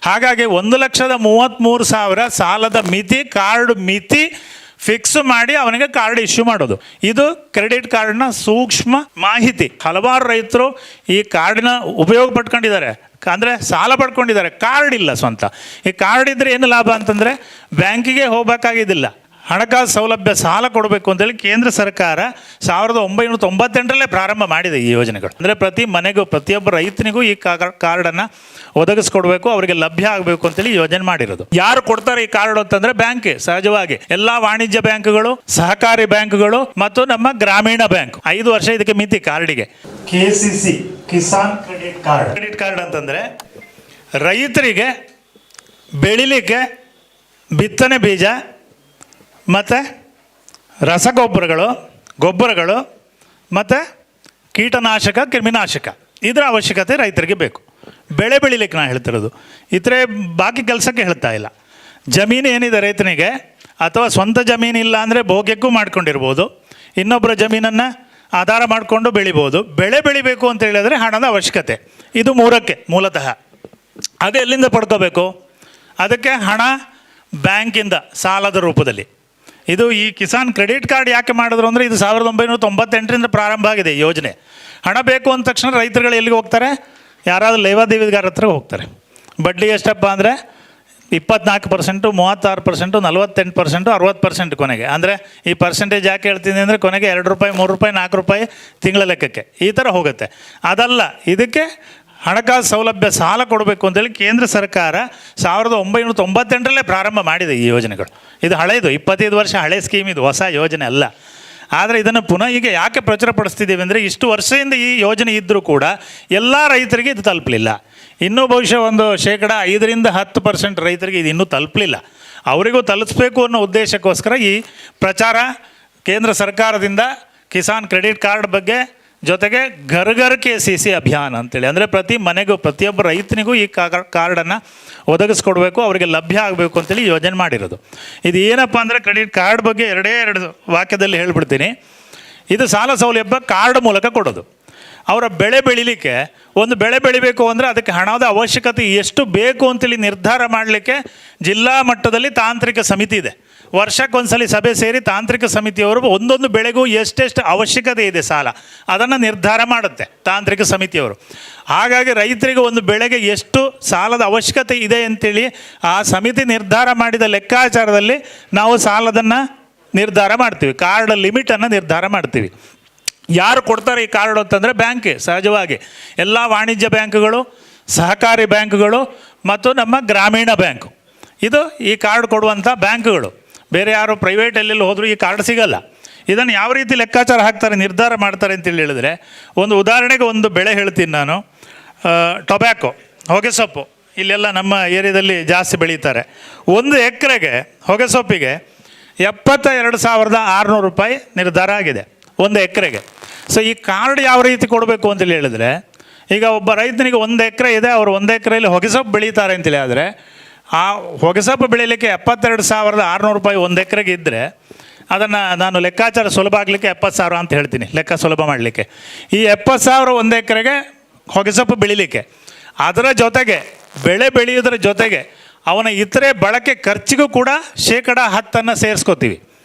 ಹಾಗಾಗಿ 1,33,000 ಸಾಲದ ಮಿತಿ, ಕಾರ್ಡ್ ಮಿತಿ ಫಿಕ್ಸ್ ಮಾಡಿ ಅವನಿಗೆ ಕಾರ್ಡ್ ಇಶ್ಯೂ ಮಾಡೋದು. ಇದು ಕ್ರೆಡಿಟ್ ಕಾರ್ಡ್ನ ಸೂಕ್ಷ್ಮ ಮಾಹಿತಿ. ಹಲವಾರು ರೈತರು ಈ ಕಾರ್ಡಿನ ಉಪಯೋಗ ಪಡ್ಕೊಂಡಿದ್ದಾರೆ, ಅಂದರೆ ಸಾಲ ಪಡ್ಕೊಂಡಿದ್ದಾರೆ, ಕಾರ್ಡ್ ಇಲ್ಲ ಸ್ವಂತ. ಈ ಕಾರ್ಡ್ ಇದ್ದರೆ ಏನು ಲಾಭ ಅಂತಂದರೆ ಬ್ಯಾಂಕಿಗೆ ಹೋಗಬೇಕಾಗಿದ್ದಿಲ್ಲ. ಹಣಕಾಸು ಸೌಲಭ್ಯ ಸಾಲ ಕೊಡಬೇಕು ಅಂತೇಳಿ ಕೇಂದ್ರ ಸರ್ಕಾರ 1998ರಲ್ಲೇ ಪ್ರಾರಂಭ ಮಾಡಿದೆ ಈ ಯೋಜನೆಗಳು. ಅಂದರೆ ಪ್ರತಿ ಮನೆಗೂ, ಪ್ರತಿಯೊಬ್ಬ ರೈತನಿಗೂ ಈ ಕಾರ್ಡನ್ನು ಒದಗಿಸ್ಕೊಡ್ಬೇಕು, ಅವರಿಗೆ ಲಭ್ಯ ಆಗಬೇಕು ಅಂತೇಳಿ ಯೋಜನೆ ಮಾಡಿರೋದು. ಯಾರು ಕೊಡ್ತಾರೆ ಈ ಕಾರ್ಡ್ ಅಂತಂದರೆ ಬ್ಯಾಂಕ್. ಸಹಜವಾಗಿ ಎಲ್ಲ ವಾಣಿಜ್ಯ ಬ್ಯಾಂಕ್ಗಳು, ಸಹಕಾರಿ ಬ್ಯಾಂಕ್ಗಳು ಮತ್ತು ನಮ್ಮ ಗ್ರಾಮೀಣ ಬ್ಯಾಂಕ್. 5 ವರ್ಷ ಇದಕ್ಕೆ ಮಿತಿ ಕಾರ್ಡಿಗೆ. KCC Kisan credit card. Credit card ಅಂತಂದರೆ ರೈತರಿಗೆ ಬೆಳಿಲಿಕ್ಕೆ ಬಿತ್ತನೆ ಬೀಜ ಮತ್ತು ಗೊಬ್ಬರಗಳು ಮತ್ತು ಕೀಟನಾಶಕ, ಕ್ರಿಮಿನಾಶಕ ಇದರ ಅವಶ್ಯಕತೆ ರೈತರಿಗೆ ಬೇಕು. ಬೆಳೆ ಬೆಳಿಲಿಕ್ಕೆ ನಾನು ಹೇಳ್ತಿರೋದು, ಇತರೆ ಬಾಕಿ ಕೆಲಸಕ್ಕೆ ಹೇಳ್ತಾ ಇಲ್ಲ. ಜಮೀನು ಏನಿದೆ ರೈತನಿಗೆ, ಅಥವಾ ಸ್ವಂತ ಜಮೀನು ಇಲ್ಲ ಅಂದರೆ ಭೋಗ್ಯಕ್ಕೂ ಮಾಡ್ಕೊಂಡಿರ್ಬೋದು, ಇನ್ನೊಬ್ಬರ ಜಮೀನನ್ನು ಆಧಾರ ಮಾಡಿಕೊಂಡು ಬೆಳಿಬೋದು. ಬೆಳೆ ಬೆಳಿಬೇಕು ಅಂತ ಹೇಳಿದ್ರೆ ಹಣದ ಅವಶ್ಯಕತೆ. ಇದು 3ಕ್ಕೆ ಮೂಲತಃ. ಅದು ಎಲ್ಲಿಂದ ಪಡ್ಕೋಬೇಕು? ಅದಕ್ಕೆ ಹಣ ಬ್ಯಾಂಕಿಂದ ಸಾಲದ ರೂಪದಲ್ಲಿ. ಇದು ಈ ಕಿಸಾನ್ ಕ್ರೆಡಿಟ್ ಕಾರ್ಡ್ ಯಾಕೆ ಮಾಡಿದ್ರು ಅಂದರೆ ಇದು 1998ರಿಂದ ಪ್ರಾರಂಭ ಆಗಿದೆ ಈ ಯೋಜನೆ. ಹಣ ಬೇಕು ಅಂದ ತಕ್ಷಣ ರೈತರುಗಳು ಎಲ್ಲಿಗೆ ಹೋಗ್ತಾರೆ? ಯಾರಾದರೂ ಲೇವಾದೇವಿಗಾರ ಹತ್ರ ಹೋಗ್ತಾರೆ. ಬಡ್ಡಿ ಎಷ್ಟಪ್ಪ ಅಂದರೆ 24%, 36%, 48%, 60% ಕೊನೆಗೆ. ಅಂದರೆ ಈ ಪರ್ಸೆಂಟೇಜ್ ಯಾಕೆ ಹೇಳ್ತೀನಿ ಅಂದರೆ ಕೊನೆಗೆ ₹2, ₹3, ₹4 ತಿಂಗಳ ಲೆಕ್ಕಕ್ಕೆ ಈ ಥರ ಹೋಗುತ್ತೆ. ಅದಲ್ಲ, ಇದಕ್ಕೆ ಹಣಕಾಸು ಸೌಲಭ್ಯ ಸಾಲ ಕೊಡಬೇಕು ಅಂತೇಳಿ ಕೇಂದ್ರ ಸರ್ಕಾರ 1998ರಲ್ಲೇ ಪ್ರಾರಂಭ ಮಾಡಿದೆ ಈ ಯೋಜನೆಗಳು. ಇದು ಹಳೆಯದು, 25 ವರ್ಷ ಹಳೆ ಸ್ಕೀಮ್, ಇದು ಹೊಸ ಯೋಜನೆ ಅಲ್ಲ. ಆದರೆ ಇದನ್ನು ಪುನಃ ಈಗ ಯಾಕೆ ಪ್ರಚುರಪಡಿಸ್ತಿದ್ದೀವಿ ಅಂದರೆ ಇಷ್ಟು ವರ್ಷದಿಂದ ಈ ಯೋಜನೆ ಇದ್ದರೂ ಕೂಡ ಎಲ್ಲ ರೈತರಿಗೆ ಇದು ತಲುಪಲಿಲ್ಲ. ಇನ್ನೂ ಬಹುಶಃ ಒಂದು 5% 10% ರೈತರಿಗೆ ಇದು ಇನ್ನೂ ತಲುಪಲಿಲ್ಲ. ಅವರಿಗೂ ತಲುಪಿಸ್ಬೇಕು ಅನ್ನೋ ಉದ್ದೇಶಕ್ಕೋಸ್ಕರ ಈ ಪ್ರಚಾರ ಕೇಂದ್ರ ಸರ್ಕಾರದಿಂದ ಕಿಸಾನ್ ಕ್ರೆಡಿಟ್ ಕಾರ್ಡ್ ಬಗ್ಗೆ, ಜೊತೆಗೆ ಘರ್ ಘರ್ KCC ಅಭಿಯಾನ ಅಂತೇಳಿ, ಅಂದರೆ ಪ್ರತಿ ಮನೆಗೂ, ಪ್ರತಿಯೊಬ್ಬ ರೈತನಿಗೂ ಈ ಕಾರ್ಡನ್ನು ಒದಗಿಸ್ಕೊಡ್ಬೇಕು, ಅವರಿಗೆ ಲಭ್ಯ ಆಗಬೇಕು ಅಂತೇಳಿ ಯೋಜನೆ ಮಾಡಿರೋದು. ಇದು ಏನಪ್ಪ ಅಂದರೆ ಕ್ರೆಡಿಟ್ ಕಾರ್ಡ್ ಬಗ್ಗೆ 2 ವಾಕ್ಯದಲ್ಲಿ ಹೇಳ್ಬಿಡ್ತೀನಿ. ಇದು ಸಾಲ ಸೌಲಭ್ಯ ಕಾರ್ಡ್ ಮೂಲಕ ಕೊಡೋದು. ಅವರ ಬೆಳೆ ಬೆಳಿಲಿಕ್ಕೆ, ಒಂದು ಬೆಳೆ ಬೆಳಿಬೇಕು ಅಂದರೆ ಅದಕ್ಕೆ ಹಣದ ಅವಶ್ಯಕತೆ ಎಷ್ಟು ಬೇಕು ಅಂತೇಳಿ ನಿರ್ಧಾರ ಮಾಡಲಿಕ್ಕೆ ಜಿಲ್ಲಾ ಮಟ್ಟದಲ್ಲಿ ತಾಂತ್ರಿಕ ಸಮಿತಿ ಇದೆ. ವರ್ಷಕ್ಕೊಂದ್ಸಲಿ ಸಭೆ ಸೇರಿ ತಾಂತ್ರಿಕ ಸಮಿತಿಯವರು ಒಂದೊಂದು ಬೆಳೆಗೂ ಎಷ್ಟೆಷ್ಟು ಅವಶ್ಯಕತೆ ಇದೆ ಸಾಲ, ಅದನ್ನು ನಿರ್ಧಾರ ಮಾಡುತ್ತೆ ತಾಂತ್ರಿಕ ಸಮಿತಿಯವರು. ಹಾಗಾಗಿ ರೈತರಿಗೆ ಒಂದು ಬೆಳೆಗೆ ಎಷ್ಟು ಸಾಲದ ಅವಶ್ಯಕತೆ ಇದೆ ಅಂತೇಳಿ ಆ ಸಮಿತಿ ನಿರ್ಧಾರ ಮಾಡಿದ ಲೆಕ್ಕಾಚಾರದಲ್ಲಿ ನಾವು ಸಾಲದನ್ನು ನಿರ್ಧಾರ ಮಾಡ್ತೀವಿ, ಕಾರ್ಡ್ ಲಿಮಿಟನ್ನು ನಿರ್ಧಾರ ಮಾಡ್ತೀವಿ. ಯಾರು ಕೊಡ್ತಾರೆ ಈ ಕಾರ್ಡ್ ಅಂತಂದರೆ ಬ್ಯಾಂಕ್. ಸಹಜವಾಗಿ ಎಲ್ಲ ವಾಣಿಜ್ಯ ಬ್ಯಾಂಕ್ಗಳು, ಸಹಕಾರಿ ಬ್ಯಾಂಕ್ಗಳು ಮತ್ತು ನಮ್ಮ ಗ್ರಾಮೀಣ ಬ್ಯಾಂಕು ಇದು ಈ ಕಾರ್ಡ್ ಕೊಡುವಂಥ ಬ್ಯಾಂಕ್ಗಳು. ಬೇರೆ ಯಾರು ಪ್ರೈವೇಟ್ ಎಲ್ಲೆಲ್ಲಿ ಹೋದರೂ ಈ ಕಾರ್ಡ್ ಸಿಗಲ್ಲ. ಇದನ್ನು ಯಾವ ರೀತಿ ಲೆಕ್ಕಾಚಾರ ಹಾಕ್ತಾರೆ, ನಿರ್ಧಾರ ಮಾಡ್ತಾರೆ ಅಂತೇಳಿ ಹೇಳಿದ್ರೆ, ಒಂದು ಉದಾಹರಣೆಗೆ ಒಂದು ಬೆಳೆ ಹೇಳ್ತೀನಿ ನಾನು. ಟೊಬ್ಯಾಕೊ, ಹೊಗೆಸೊಪ್ಪು ಇಲ್ಲೆಲ್ಲ ನಮ್ಮ ಏರಿಯಾದಲ್ಲಿ ಜಾಸ್ತಿ ಬೆಳೀತಾರೆ. 1 ಎಕರೆಗೆ ಹೊಗೆಸೊಪ್ಪಿಗೆ ₹72,600 ನಿರ್ಧಾರ ಆಗಿದೆ 1 ಎಕರೆಗೆ. ಸೊ ಈ ಕಾರ್ಡ್ ಯಾವ ರೀತಿ ಕೊಡಬೇಕು ಅಂತೇಳಿ ಹೇಳಿದ್ರೆ, ಈಗ ಒಬ್ಬ ರೈತನಿಗೆ 1 ಎಕರೆ ಇದೆ, ಅವರು 1 ಎಕರೆಯಲ್ಲಿ ಹೊಗೆಸೊಪ್ಪು ಬೆಳೀತಾರೆ ಅಂತೇಳಿ ಆದರೆ ಆ ಹೊಗೆಸೊಪ್ಪು ಬೆಳೀಲಿಕ್ಕೆ ₹72,600 1 ಎಕರೆಗೆ ಇದ್ದರೆ ಅದನ್ನು ನಾನು ಲೆಕ್ಕಾಚಾರ ಸುಲಭ ಆಗಲಿಕ್ಕೆ 70,000 ಅಂತ ಹೇಳ್ತೀನಿ, ಲೆಕ್ಕ ಸುಲಭ ಮಾಡಲಿಕ್ಕೆ. ಈ 70,000 1 ಎಕರೆಗೆ ಹೊಗೆಸೊಪ್ಪು ಬೆಳೀಲಿಕ್ಕೆ, ಅದರ ಜೊತೆಗೆ ಬೆಳೆ ಬೆಳೆಯೋದ್ರ ಜೊತೆಗೆ ಅವನ ಇತರೆ ಬಳಕೆ ಖರ್ಚಿಗೂ ಕೂಡ %10 ಸೇರಿಸ್ಕೋತೀವಿ.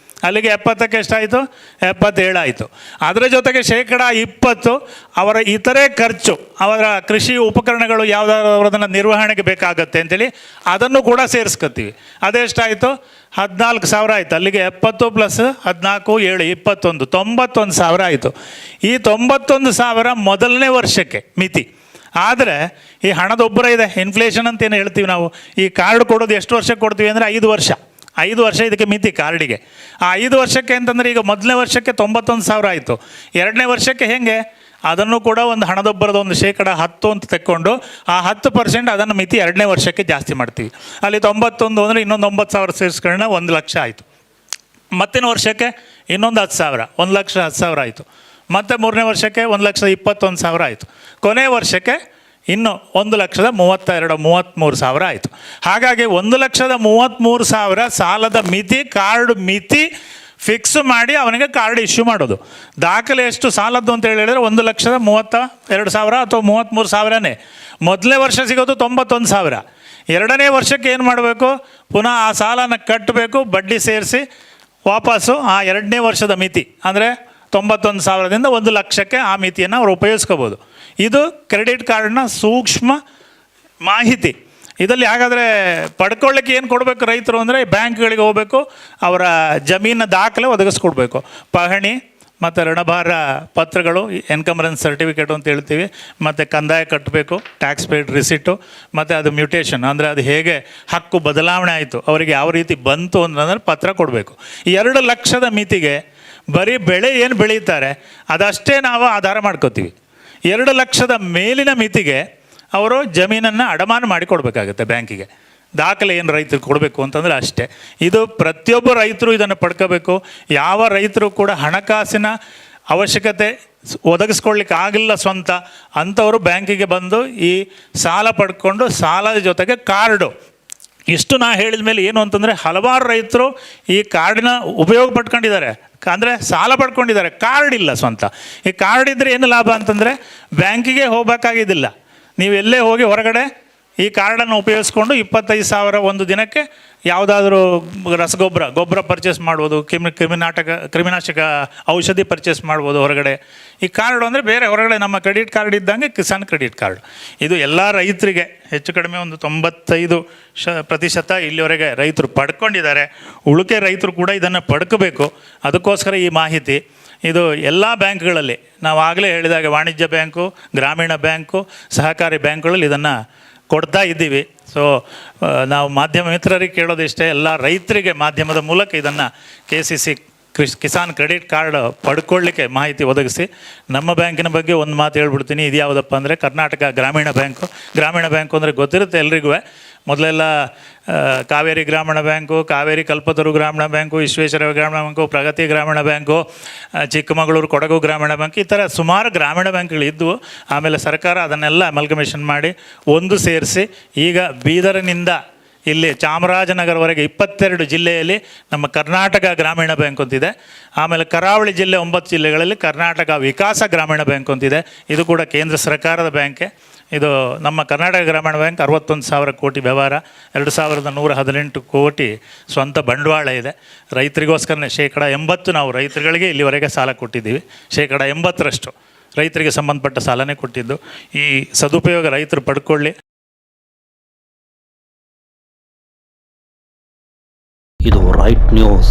ಅಲ್ಲಿಗೆ 70ಕ್ಕೆ ಎಷ್ಟಾಯಿತು? 77 ಆಯಿತು. ಅದರ ಜೊತೆಗೆ %20 ಅವರ ಇತರೆ ಖರ್ಚು, ಅವರ ಕೃಷಿ ಉಪಕರಣಗಳು ಯಾವುದಾದ್ರು ಅದನ್ನು ನಿರ್ವಹಣೆಗೆ ಬೇಕಾಗತ್ತೆ ಅಂತೇಳಿ ಅದನ್ನು ಕೂಡ ಸೇರಿಸ್ಕೊತೀವಿ. ಅದೆಷ್ಟಾಯಿತು? 14,000 ಆಯಿತು. ಅಲ್ಲಿಗೆ 70 + 14 7 21 91,000 ಆಯಿತು. ಈ 91,000 ಮೊದಲನೇ ವರ್ಷಕ್ಕೆ ಮಿತಿ. ಆದರೆ ಈ ಹಣದೊಬ್ಬರ ಇದೆ, ಇನ್ಫ್ಲೇಷನ್ ಅಂತ ಏನು ಹೇಳ್ತೀವಿ ನಾವು. ಈ ಕಾರ್ಡ್ ಕೊಡೋದು ಎಷ್ಟು ವರ್ಷಕ್ಕೆ ಕೊಡ್ತೀವಿ ಅಂದರೆ 5 ವರ್ಷ. 5 ವರ್ಷ ಇದಕ್ಕೆ ಮಿತಿ ಕಾರ್ಡಿಗೆ. ಆ 5 ವರ್ಷಕ್ಕೆ ಅಂತಂದರೆ ಈಗ ಮೊದಲನೇ ವರ್ಷಕ್ಕೆ 91,000 ಆಯಿತು. 2ನೇ ವರ್ಷಕ್ಕೆ ಹೇಗೆ? ಅದನ್ನು ಕೂಡ ಒಂದು ಹಣದೊಬ್ಬರದ ಒಂದು %10 ಅಂತ ತೆಕ್ಕೊಂಡು ಆ 10% ಅದನ್ನು ಮಿತಿ 2ನೇ ವರ್ಷಕ್ಕೆ ಜಾಸ್ತಿ ಮಾಡ್ತೀವಿ. ಅಲ್ಲಿ 91 ಅಂದರೆ ಇನ್ನೊಂದು 9,000 ಸೇರಿಸ್ಕೊಳ್ಳೋಣ, 1,00,000 ಆಯಿತು. ಮತ್ತಿನ ವರ್ಷಕ್ಕೆ ಇನ್ನೊಂದು 10,000, 1,10,000 ಆಯಿತು. ಮತ್ತು 3ನೇ ವರ್ಷಕ್ಕೆ 1,21,000 ಆಯಿತು. ಕೊನೆಯ ವರ್ಷಕ್ಕೆ ಇನ್ನು 1,32,33,000 ಆಯಿತು. ಹಾಗಾಗಿ 1,33,000 ಸಾಲದ ಮಿತಿ, ಕಾರ್ಡ್ ಮಿತಿ ಫಿಕ್ಸ್ ಮಾಡಿ ಅವನಿಗೆ ಕಾರ್ಡ್ ಇಶ್ಯೂ ಮಾಡೋದು. ದಾಖಲೆ ಎಷ್ಟು ಸಾಲದ್ದು ಅಂತ ಹೇಳಿದರೆ 1,32,000 ಅಥವಾ 33,000ನೇ. ಮೊದಲನೇ ವರ್ಷ ಸಿಗೋದು 91,000, 2ನೇ ವರ್ಷಕ್ಕೆ ಏನು ಮಾಡಬೇಕು, ಪುನಃ ಆ ಸಾಲನ ಕಟ್ಟಬೇಕು, ಬಡ್ಡಿ ಸೇರಿಸಿ ವಾಪಸ್ಸು ಆ 2ನೇ ವರ್ಷದ ಮಿತಿ ಅಂದರೆ 91,000ದಿಂದ 1,00,000ಕ್ಕೆ ಆ ಮಿತಿಯನ್ನು ಅವರು ಉಪಯೋಗಿಸ್ಕೋಬೋದು. ಇದು ಕ್ರೆಡಿಟ್ ಕಾರ್ಡ್ನ ಸೂಕ್ಷ್ಮ ಮಾಹಿತಿ. ಇದರಲ್ಲಿ ಹಾಗಾದರೆ ಪಡ್ಕೊಳ್ಳಿಕ್ಕೆ ಏನು ಕೊಡಬೇಕು ರೈತರು ಅಂದರೆ ಬ್ಯಾಂಕ್ಗಳಿಗೆ ಹೋಗಬೇಕು, ಅವರ ಜಮೀನ ದಾಖಲೆ ಒದಗಿಸ್ಕೊಡ್ಬೇಕು, ಪಹಣಿ ಮತ್ತು ಋಣಭಾರ ಪತ್ರಗಳು, ಎನ್ಕಮರೆನ್ಸ್ ಸರ್ಟಿಫಿಕೇಟು ಅಂತ ಹೇಳ್ತೀವಿ, ಮತ್ತು ಕಂದಾಯ ಕಟ್ಟಬೇಕು, ಟ್ಯಾಕ್ಸ್ ಪೇಯ್ಡ್ ರಿಸಿಟು, ಮತ್ತು ಅದು ಮ್ಯೂಟೇಷನ್ ಅಂದರೆ ಅದು ಹೇಗೆ ಹಕ್ಕು ಬದಲಾವಣೆ ಆಯಿತು, ಅವರಿಗೆ ಯಾವ ರೀತಿ ಬಂತು ಅಂತಂದ್ರೆ ಪತ್ರ ಕೊಡಬೇಕು. ಈ 2,00,000ದ ಮಿತಿಗೆ ಬರೀ ಬೆಳೆ ಏನು ಬೆಳೀತಾರೆ ಅದಷ್ಟೇ ನಾವು ಆಧಾರ ಮಾಡ್ಕೋತೀವಿ. 2,00,000ದ ಮೇಲಿನ ಮಿತಿಗೆ ಅವರು ಜಮೀನನ್ನು ಅಡಮಾನ ಮಾಡಿ ಕೊಡಬೇಕಾಗುತ್ತೆ ಬ್ಯಾಂಕಿಗೆ. ದಾಖಲೆ ಏನು ರೈತರಿಗೆ ಕೊಡಬೇಕು ಅಂತಂದರೆ ಅಷ್ಟೇ. ಇದು ಪ್ರತಿಯೊಬ್ಬ ರೈತರು ಇದನ್ನು ಪಡ್ಕೋಬೇಕು. ಯಾವ ರೈತರು ಕೂಡ ಹಣಕಾಸಿನ ಅವಶ್ಯಕತೆ ಒದಗಿಸ್ಕೊಳ್ಲಿಕ್ಕೆ ಆಗಿಲ್ಲ ಸ್ವಂತ ಅಂಥವರು ಬ್ಯಾಂಕಿಗೆ ಬಂದು ಈ ಸಾಲ ಪಡ್ಕೊಂಡು ಸಾಲದ ಜೊತೆಗೆ ಕಾರ್ಡು, ಇಷ್ಟು ನಾ ಹೇಳಿದ ಮೇಲೆ ಏನು ಅಂತಂದರೆ ಹಲವಾರು ರೈತರು ಈ ಕಾರ್ಡಿನ ಉಪಯೋಗ ಪಡ್ಕೊಂಡಿದ್ದಾರೆ, ಅಂದರೆ ಸಾಲ ಪಡ್ಕೊಂಡಿದ್ದಾರೆ, ಕಾರ್ಡ್ ಇಲ್ಲ ಸ್ವಂತ. ಈ ಕಾರ್ಡ್ ಇದ್ದರೆ ಏನು ಲಾಭ ಅಂತಂದರೆ ಬ್ಯಾಂಕಿಗೆ ಹೋಗಬೇಕಾಗಿದ್ದಿಲ್ಲ, ನೀವು ಎಲ್ಲೇ ಹೋಗಿ ಹೊರಗಡೆ ಈ ಕಾರ್ಡನ್ನು ಉಪಯೋಗಿಸ್ಕೊಂಡು 25,000 ಒಂದು ದಿನಕ್ಕೆ ಯಾವುದಾದ್ರೂ ಗೊಬ್ಬರ ಪರ್ಚೇಸ್ ಮಾಡ್ಬೋದು, ಕ್ರಿಮಿನಾಶಕ ಔಷಧಿ ಪರ್ಚೇಸ್ ಮಾಡ್ಬೋದು ಹೊರಗಡೆ. ಈ ಕಾರ್ಡು ಅಂದರೆ ಬೇರೆ ಹೊರಗಡೆ ನಮ್ಮ ಕ್ರೆಡಿಟ್ ಕಾರ್ಡ್ ಇದ್ದಂಗೆ ಕಿಸಾನ್ ಕ್ರೆಡಿಟ್ ಕಾರ್ಡ್. ಇದು ಎಲ್ಲ ರೈತರಿಗೆ ಹೆಚ್ಚು ಕಡಿಮೆ ಒಂದು 95% ಇಲ್ಲಿವರೆಗೆ ರೈತರು ಪಡ್ಕೊಂಡಿದ್ದಾರೆ. ಉಳಿಕೆ ರೈತರು ಕೂಡ ಇದನ್ನು ಪಡ್ಕೋಬೇಕು. ಅದಕ್ಕೋಸ್ಕರ ಈ ಮಾಹಿತಿ ಇದು ಎಲ್ಲ ಬ್ಯಾಂಕ್ಗಳಲ್ಲಿ, ನಾವು ಆಗಲೇ ಹೇಳಿದಾಗ ವಾಣಿಜ್ಯ ಬ್ಯಾಂಕು, ಗ್ರಾಮೀಣ ಬ್ಯಾಂಕು, ಸಹಕಾರಿ ಬ್ಯಾಂಕ್ಗಳಲ್ಲಿ ಇದನ್ನು ಕೊಡ್ತಾ ಇದ್ದೀವಿ. ಸೊ ನಾವು ಮಾಧ್ಯಮ ಮಿತ್ರರಿಗೆ ಕೇಳೋದಿಷ್ಟೇ, ಎಲ್ಲ ರೈತರಿಗೆ ಮಾಧ್ಯಮದ ಮೂಲಕ ಇದನ್ನು KCC ಕಿಸಾನ್ ಕ್ರೆಡಿಟ್ ಕಾರ್ಡ್ ಪಡ್ಕೊಳ್ಳಿಕ್ಕೆ ಮಾಹಿತಿ ಒದಗಿಸಿ. ನಮ್ಮ ಬ್ಯಾಂಕಿನ ಬಗ್ಗೆ ಒಂದು ಮಾತು ಹೇಳ್ಬಿಡ್ತೀನಿ. ಇದು ಯಾವುದಪ್ಪ ಅಂದರೆ ಕರ್ನಾಟಕ ಗ್ರಾಮೀಣ ಬ್ಯಾಂಕು. ಗ್ರಾಮೀಣ ಬ್ಯಾಂಕು ಅಂದರೆ ಗೊತ್ತಿರುತ್ತೆ ಎಲ್ರಿಗೂ. ಮೊದಲೆಲ್ಲ ಕಾವೇರಿ ಗ್ರಾಮೀಣ ಬ್ಯಾಂಕು, ಕಾವೇರಿ ಕಲ್ಪತರು ಗ್ರಾಮೀಣ ಬ್ಯಾಂಕು, ವಿಶ್ವೇಶ್ವರ ಗ್ರಾಮೀಣ ಬ್ಯಾಂಕು, ಪ್ರಗತಿ ಗ್ರಾಮೀಣ ಬ್ಯಾಂಕು, ಚಿಕ್ಕಮಗಳೂರು ಕೊಡಗು ಗ್ರಾಮೀಣ ಬ್ಯಾಂಕ್, ಈ ಥರ ಸುಮಾರು ಗ್ರಾಮೀಣ ಬ್ಯಾಂಕ್ಗಳಿದ್ದವು. ಆಮೇಲೆ ಸರ್ಕಾರ ಅದನ್ನೆಲ್ಲ ಅಮಲ್ಗಮೇಷನ್ ಮಾಡಿ ಒಂದು ಸೇರಿಸಿ ಈಗ ಬೀದರ್ನಿಂದ ಇಲ್ಲಿ ಚಾಮರಾಜನಗರವರೆಗೆ 22 ಜಿಲ್ಲೆಯಲ್ಲಿ ನಮ್ಮ ಕರ್ನಾಟಕ ಗ್ರಾಮೀಣ ಬ್ಯಾಂಕ್ ಅಂತಿದೆ. ಆಮೇಲೆ ಕರಾವಳಿ ಜಿಲ್ಲೆ 9 ಜಿಲ್ಲೆಗಳಲ್ಲಿ ಕರ್ನಾಟಕ ವಿಕಾಸ ಗ್ರಾಮೀಣ ಬ್ಯಾಂಕ್ ಅಂತಿದೆ. ಇದು ಕೂಡ ಕೇಂದ್ರ ಸರ್ಕಾರದ ಬ್ಯಾಂಕೆ. ಇದು ನಮ್ಮ ಕರ್ನಾಟಕ ಗ್ರಾಮೀಣ ಬ್ಯಾಂಕ್ 61,000 ಕೋಟಿ ವ್ಯವಹಾರ, 2,118 ಕೋಟಿ ಸ್ವಂತ ಬಂಡವಾಳ ಇದೆ. ರೈತರಿಗೋಸ್ಕರನೇ 80% ನಾವು ರೈತರುಗಳಿಗೆ ಇಲ್ಲಿವರೆಗೆ ಸಾಲ ಕೊಟ್ಟಿದ್ದೀವಿ. 80% ರೈತರಿಗೆ ಸಂಬಂಧಪಟ್ಟ ಸಾಲನೇ ಕೊಟ್ಟಿದ್ದು. ಈ ಸದುಪಯೋಗ ರೈತರು ಪಡ್ಕೊಳ್ಳಿ. ಇದು ರೈಟ್ ನ್ಯೂಸ್.